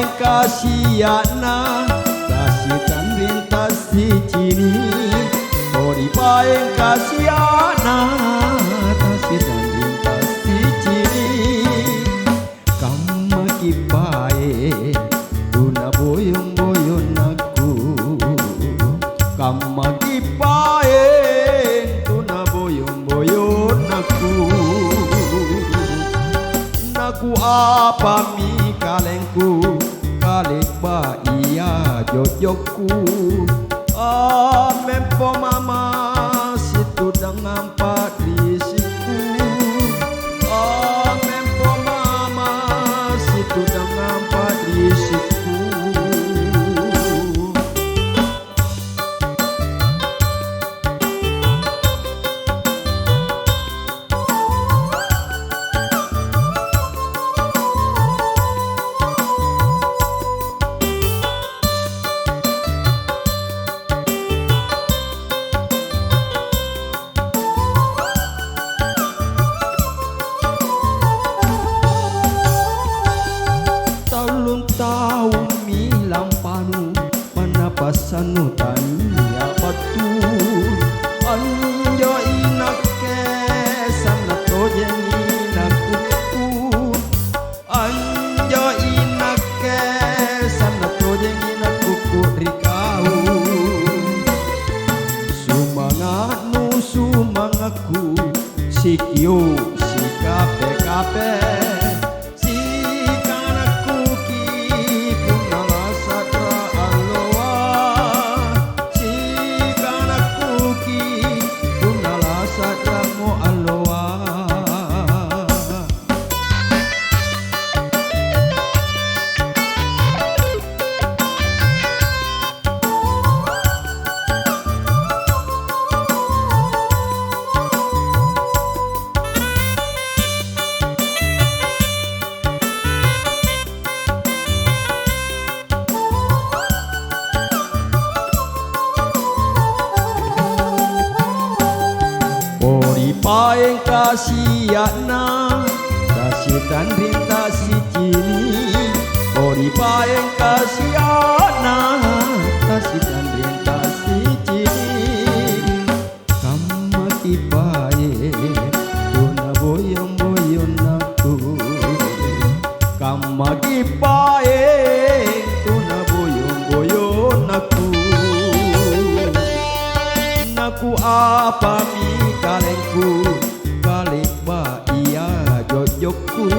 paeng kasiana kasih tan rintas di sini. Ori paeng kasiana kasih tan rintas di sini. Kamma kipae tuna boyong-boyong aku. Kamma kipae tuna boyong-boyong aku. Naku apa mi kalengku kalek ba iya jojokku. Mempo mama situ dengan patrisiku. Mempo mama situ dengan patrisiku. Tahun milang panu panapasanu tanya batu. Anjo inake sana tojeni nakuku. Anjo inake sana tojeni nakuku rikau. Sumanganu sumangaku sikyo sikape-kape. Ori paeng kasiana kasih tan rintas di sini. Ori paeng kasiana kasih tan rintas di sini. Kamma kipae tuna boyong-boyong aku. Kamma kipae tuna boyong-boyong aku. Naku apa mi kalengku kalek ba iya jojokku.